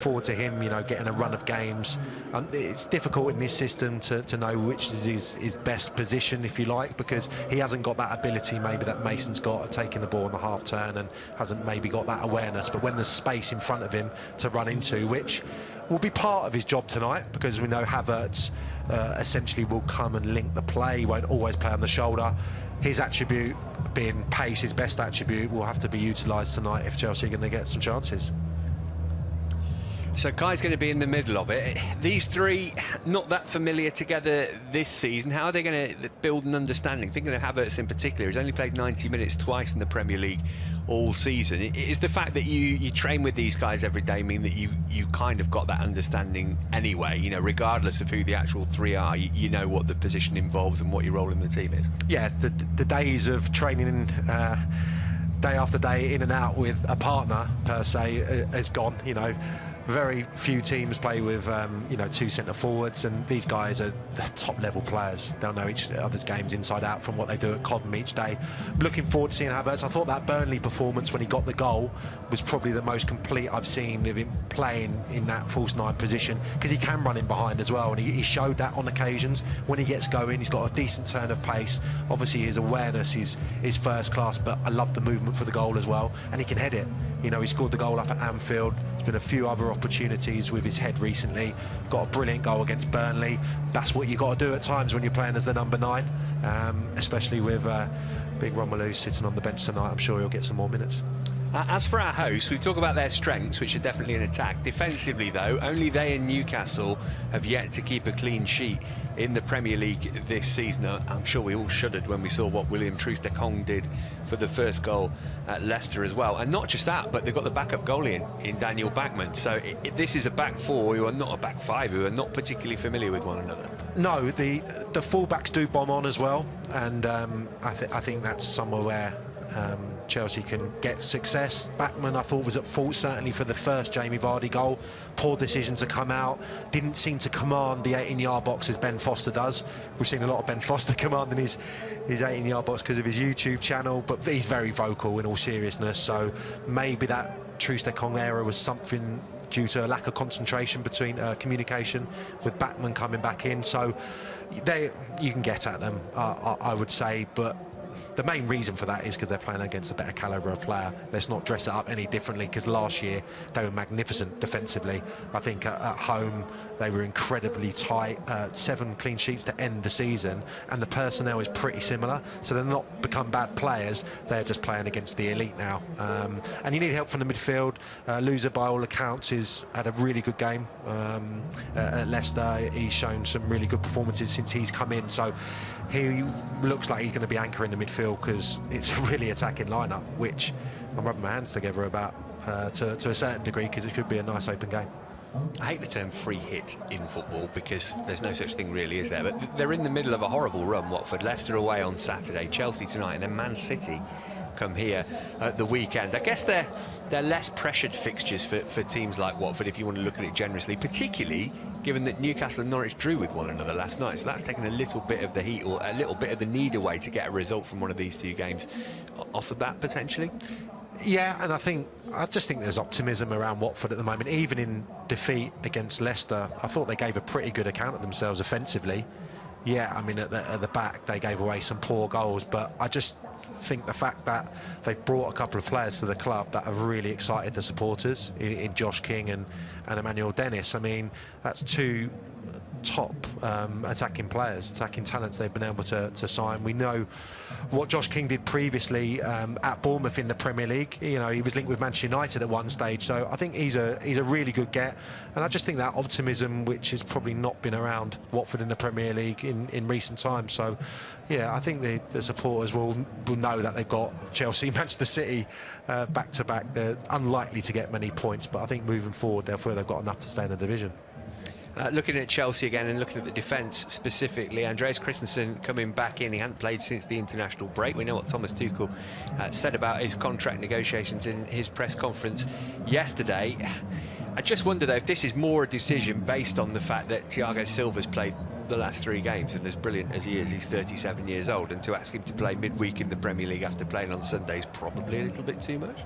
forward to him, you know, getting a run of games. It's difficult in this system to know which is his best position, if you like, because he hasn't got that ability maybe that Mason's got at taking the ball on the half turn, and hasn't maybe got that awareness. But when there's space in front of him to run into, which will be part of his job tonight, because we know Havertz essentially will come and link the play, he won't always play on the shoulder. His attribute being pace, his best attribute, will have to be utilised tonight if Chelsea are going to get some chances. So Kai's going to be in the middle of it. These three, not that familiar together this season. How are they going to build an understanding? Thinking of Havertz in particular, he's only played 90 minutes twice in the Premier League all season. Is the fact that you train with these guys every day mean that you've kind of got that understanding anyway? You know, regardless of who the actual three are, you know what the position involves and what your role in the team is. Yeah, the days of training day after day in and out with a partner per se has gone. You know, very few teams play with you know, two centre forwards, and these guys are top level players. They'll know each other's games inside out from what they do at Cobham each day. Looking forward to seeing Havertz. I thought that Burnley performance when he got the goal was probably the most complete I've seen of him playing in that false nine position, because he can run in behind as well, and he showed that on occasions. When he gets going, he's got a decent turn of pace. Obviously his awareness is first class, but I love the movement for the goal as well, and he can head it. You know, he scored the goal up at Anfield. There's been a few other opportunities with his head recently. Got a brilliant goal against Burnley. That's what you got to do at times when you're playing as the number 9, especially with big Romelu sitting on the bench tonight. I'm sure he'll get some more minutes. As for our hosts, we talk about their strengths, which are definitely in attack. Defensively, though, only they and Newcastle have yet to keep a clean sheet in the Premier League this season. I'm sure we all shuddered when we saw what William Troost-Ekong did for the first goal at Leicester as well. And not just that, but they've got the backup goalie in Daniel Bachmann. So this is a back four who are not a back five, who are not particularly familiar with one another. No, the fullbacks do bomb on as well, and I think that's somewhere where Chelsea can get success. Bachmann, I thought, was at fault certainly for the first Jamie Vardy goal. Poor decision to come out, didn't seem to command the 18-yard box as Ben Foster does. We've seen a lot of Ben Foster commanding his 18-yard box because of his YouTube channel, but he's very vocal in all seriousness. So maybe that Troost-Ekong error was something due to a lack of concentration between communication with Bachmann coming back in. So you can get at them, I would say, but the main reason for that is because they're playing against a better calibre of player. Let's not dress it up any differently, because last year they were magnificent defensively. I think at home they were incredibly tight, 7 clean sheets to end the season, and the personnel is pretty similar, so they're not become bad players, they're just playing against the elite now. And you need help from the midfield. Louza, by all accounts, had a really good game at Leicester. He's shown some really good performances since he's come in, so he looks like he's going to be anchoring the midfield, because it's a really attacking lineup, which I'm rubbing my hands together about to a certain degree, because it could be a nice open game. I hate the term free hit in football, because there's no such thing really, is there? But they're in the middle of a horrible run. Watford, Leicester away on Saturday, Chelsea tonight, and then Man City come here at the weekend. I guess they're less pressured fixtures for teams like Watford, if you want to look at it generously, particularly given that Newcastle and Norwich drew with one another last night. So that's taken a little bit of the heat, or a little bit of the need away to get a result from one of these two games off the bat, potentially. Yeah, and I just think there's optimism around Watford at the moment. Even in defeat against Leicester, I thought they gave a pretty good account of themselves offensively. Yeah, I mean, at the back they gave away some poor goals, but I just think the fact that they've brought a couple of players to the club that have really excited the supporters in Josh King and Emmanuel Dennis. I mean, that's 2 top attacking players, attacking talents they've been able to sign. We know what Josh King did previously at Bournemouth in the Premier League. You know, he was linked with Manchester United at one stage, so I think he's a really good get, and I just think that optimism, which has probably not been around Watford in the Premier League in recent times. So yeah, I think the supporters will know that they've got Chelsea, Manchester City back to back. They're unlikely to get many points, but I think moving forward they'll feel they've got enough to stay in the division. Looking at Chelsea again and looking at the defence specifically, Andreas Christensen coming back in. He hadn't played since the international break. We know what Thomas Tuchel said about his contract negotiations in his press conference yesterday. I just wonder though if this is more a decision based on the fact that Thiago Silva's played the last 3 games, and as brilliant as he is, he's 37 years old, and to ask him to play midweek in the Premier League after playing on Sunday is probably a little bit too much.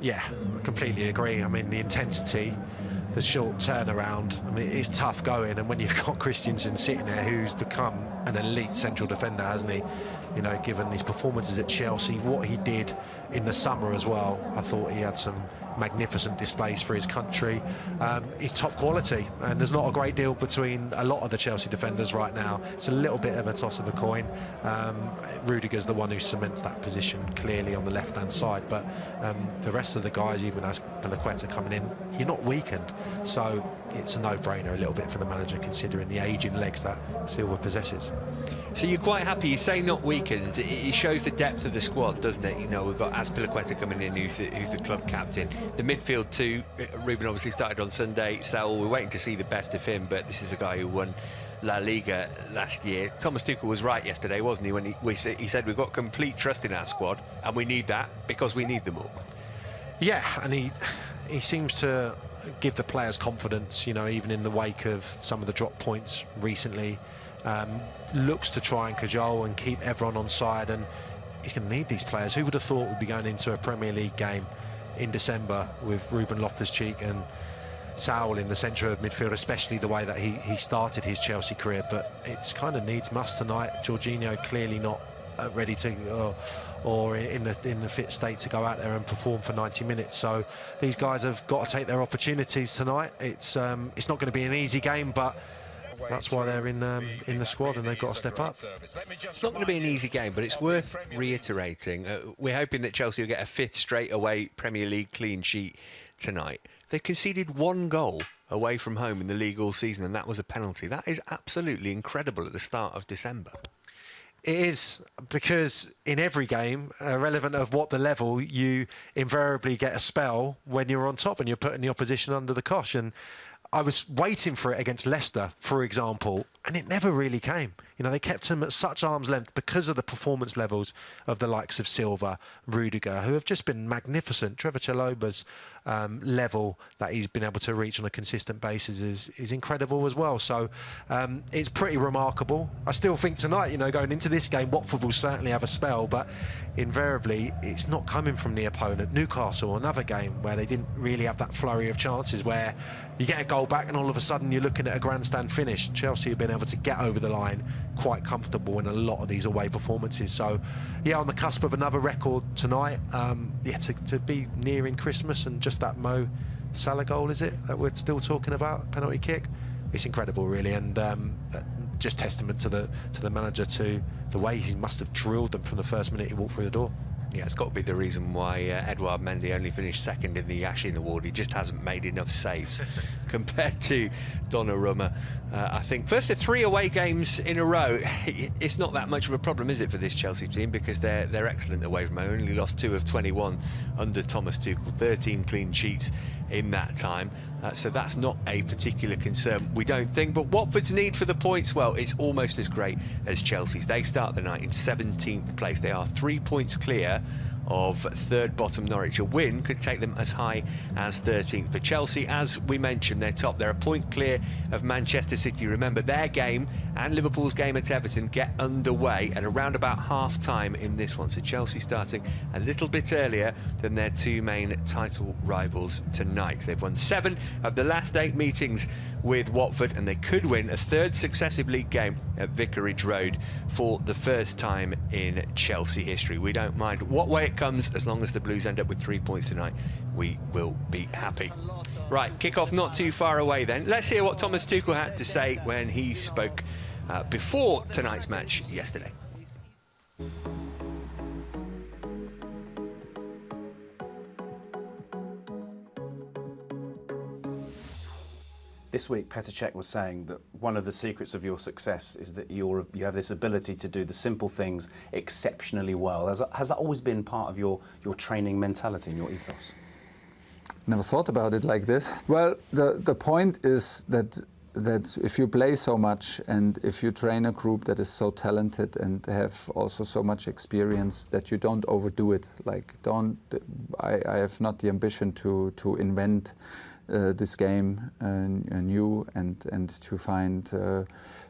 Yeah, I completely agree. I mean, the intensity the short turnaround. I mean, it's tough going, and when you've got Christensen sitting there, who's become an elite central defender, hasn't he? You know, given his performances at Chelsea, what he did in the summer as well, I thought he had some magnificent displays for his country. He's top quality, and there's not a great deal between a lot of the Chelsea defenders right now. It's a little bit of a toss of a coin. Rudiger's the one who cements that position clearly on the left-hand side, but the rest of the guys, even as Azpilicueta coming in, you're not weakened, so it's a no-brainer a little bit for the manager, considering the aging legs that Silva possesses. So you're quite happy, you say not weakened. It shows the depth of the squad, doesn't it? You know, we've got Azpilicueta coming in, who's the club captain. The midfield too, Ruben obviously started on Sunday. Saul, we're waiting to see the best of him, but this is a guy who won La Liga last year. Thomas Tuchel was right yesterday, wasn't he, when he said we've got complete trust in our squad, and we need that because we need them all. Yeah, and he seems to give the players confidence, you know, even in the wake of some of the drop points recently. Looks to try and cajole and keep everyone on side, and he's going to need these players. Who would have thought we'd be going into a Premier League game in December with Ruben Loftus-Cheek and Saul in the centre of midfield, especially the way that he started his Chelsea career? But it's kind of needs must tonight. Jorginho clearly not ready to or in the fit state to go out there and perform for 90 minutes. So these guys have got to take their opportunities tonight. It's not going to be an easy game, but that's why they're in the squad, and they've got to step up. It's not going to be an easy game, but it's worth reiterating. We're hoping that Chelsea will get a 5th straight away Premier League clean sheet tonight. They've conceded 1 goal away from home in the league all season, and that was a penalty. That is absolutely incredible at the start of December. It is, because in every game, irrelevant of what the level, you invariably get a spell when you're on top and you're putting the opposition under the cosh. And I was waiting for it against Leicester, for example, and it never really came. You know, they kept him at such arm's length because of the performance levels of the likes of Silva, Rudiger, who have just been magnificent. Trevor Chalobah's level that he's been able to reach on a consistent basis is incredible as well. So it's pretty remarkable. I still think tonight, you know, going into this game, Watford will certainly have a spell, but invariably it's not coming from the opponent. Newcastle, another game where they didn't really have that flurry of chances, where you get a goal back and all of a sudden you're looking at a grandstand finish. Chelsea have been able to get over the line quite comfortable in a lot of these away performances. So yeah, on the cusp of another record tonight. Yeah, to be nearing Christmas, and just that Mo Salah goal, is it, that we're still talking about, penalty kick? It's incredible, really, and just testament to the manager, to the way he must have drilled them from the first minute he walked through the door. Yeah, it's got to be the reason why Edouard Mendy only finished 2nd in the Yashin Award. He just hasn't made enough saves compared to Donnarumma. I think first of 3 away games in a row, it's not that much of a problem, is it, for this Chelsea team, because they're excellent away from home. Only lost 2 of 21 under Thomas Tuchel, 13 clean sheets in that time, so that's not a particular concern, we don't think. But Watford's need for the points, well, it's almost as great as Chelsea's. They start the night in 17th place. They are 3 points clear of 3rd bottom Norwich. A win could take them as high as 13th. For Chelsea, as we mentioned, they're top. They're a point clear of Manchester City. Remember, their game and Liverpool's game at Everton get underway at around about half-time in this one. So Chelsea starting a little bit earlier than their 2 main title rivals tonight. They've won 7 of the last 8 meetings with Watford, and they could win a 3rd successive league game at Vicarage Road for the first time in Chelsea history. We don't mind what way it comes, as long as the Blues end up with 3 points tonight, we will be happy. Right, kick-off not too far away then. Let's hear what Thomas Tuchel had to say when he spoke before tonight's match yesterday. This week, Petr Cech was saying that one of the secrets of your success is that you have this ability to do the simple things exceptionally well. Has that always been part of your training mentality and your ethos? Never thought about it like this. Well, the point is that if you play so much, and if you train a group that is so talented and have also so much experience, that you don't overdo it. Like, I have not the ambition to invent this game new and to find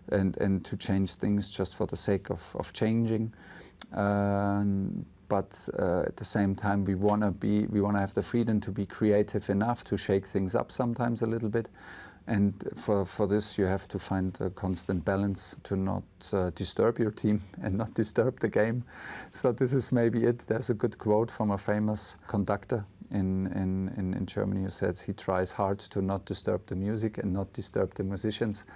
and to change things just for the sake of changing. but at the same time we want to have the freedom to be creative enough to shake things up sometimes a little bit. And for this, you have to find a constant balance to not disturb your team and not disturb the game. So this is maybe it. There's a good quote from a famous conductor in Germany who says he tries hard to not disturb the music and not disturb the musicians.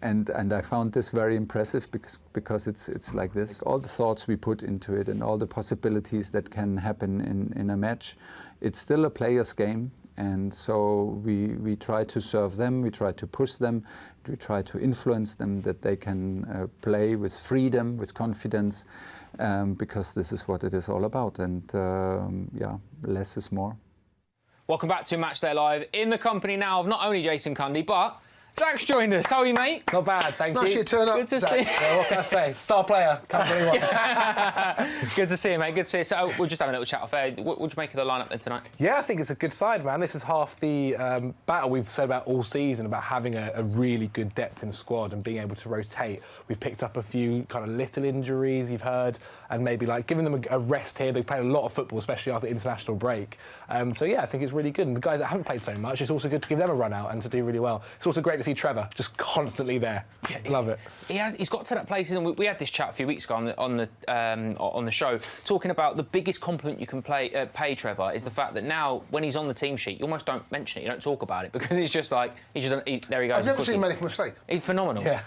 And I found this very impressive because it's like this. All the thoughts we put into it and all the possibilities that can happen in a match, it's still a player's game. And so we try to serve them, we try to push them, we try to influence them that they can play with freedom, with confidence, because this is what it is all about. And yeah, less is more. Welcome back to Matchday Live, in the company now of not only Jason Cundy, but Zach's joined us. How are you, mate? Not bad, thank you. Nice you turn up. Good to see you. Yeah, what can I say? Star player, can't do anyone. Good to see you, mate. Good to see you. So we'll just have a little chat off air. What would you make of the lineup then tonight? Yeah, I think it's a good side, man. This is half the battle we've said about all season, about having a really good depth in the squad and being able to rotate. We've picked up a few kind of little injuries you've heard, and maybe like giving them a rest here. They played a lot of football, especially after the international break. So yeah, I think it's really good. And the guys that haven't played so much, it's also good to give them a run out and to do really well. It's also great to see Trevor just constantly there. Yeah, love it. He's got to that place, and we had this chat a few weeks ago on the show, talking about the biggest compliment you can pay Trevor is the fact that now when he's on the team sheet, you almost don't mention it, you don't talk about it, because it's just like there he goes. I've never seen him make a mistake. He's phenomenal. Yeah.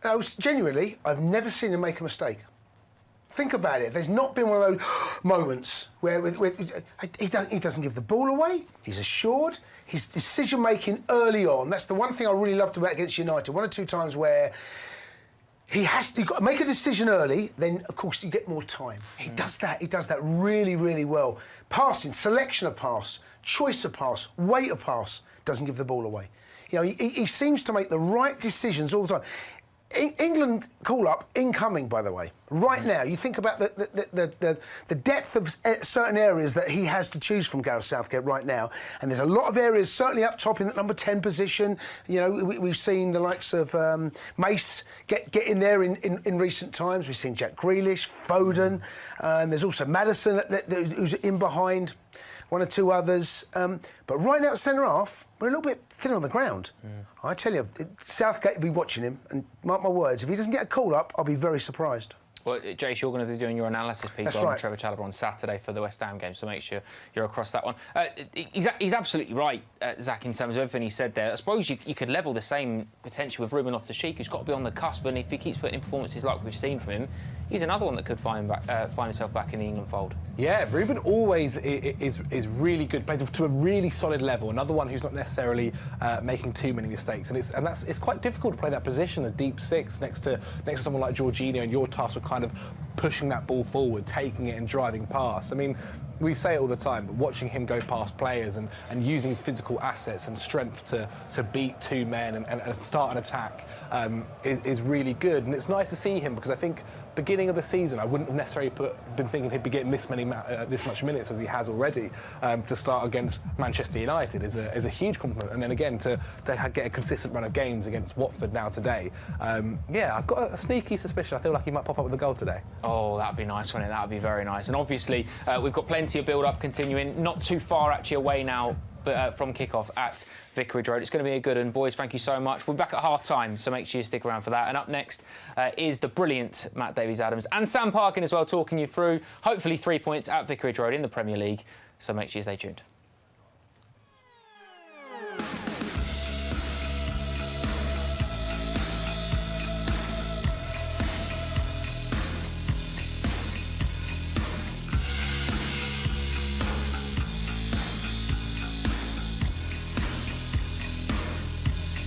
No, genuinely, I've never seen him make a mistake. Think about it. There's not been one of those moments where he doesn't give the ball away. He's assured. His decision-making early on, that's the one thing I really loved about against United. One or two times where you've got to make a decision early, then, of course, you get more time. He does that. He does that really, really well. Passing, selection of pass, choice of pass, weight of pass, doesn't give the ball away. You know, he seems to make the right decisions all the time. England call-up incoming, by the way. Right now, you think about the depth of certain areas that he has to choose from, Gareth Southgate, right now. And there's a lot of areas, certainly up top in that number 10 position. You know, we've seen the likes of Mace get in there in recent times. We've seen Jack Grealish, Foden, and there's also Maddison who's in behind. One or two others. But right now at centre-half, we're a little bit thin on the ground. I tell you, Southgate will be watching him, and mark my words, if he doesn't get a call-up, I'll be very surprised. Well, Jace, you're going to be doing your analysis piece That's on right. Trevor Chalobah on Saturday for the West Ham game, so make sure you're across that one. He's absolutely right, Zach, in terms of everything he said there. I suppose you could level the same potential with Ruben Loftus-Cheek, who's got to be on the cusp, and if he keeps putting in performances like we've seen from him, he's another one that could find himself back in the England fold. Yeah, Ruben always is really good, plays to a really solid level. Another one who's not necessarily making too many mistakes, and it's quite difficult to play that position, a deep six, next to someone like Jorginho, and your task of kind of pushing that ball forward, taking it and driving past. I mean, we say it all the time, but watching him go past players and using his physical assets and strength to beat two men and start an attack is really good. And it's nice to see him, because I think beginning of the season, I wouldn't have necessarily been thinking he'd be getting this much minutes as he has already. To start against Manchester United is a huge compliment, and then again to get a consistent run of games against Watford now today. Yeah, I've got a sneaky suspicion. I feel like he might pop up with a goal today. Oh, that'd be nice, wouldn't it? That'd be very nice. And obviously, we've got plenty of build-up continuing. Not too far actually away now. From kick-off at Vicarage Road. It's going to be a good one. Boys, thank you so much. We'll be back at half-time, so make sure you stick around for that. And up next is the brilliant Matt Davies-Adams and Sam Parkin as well, talking you through, hopefully, 3 points at Vicarage Road in the Premier League. So make sure you stay tuned.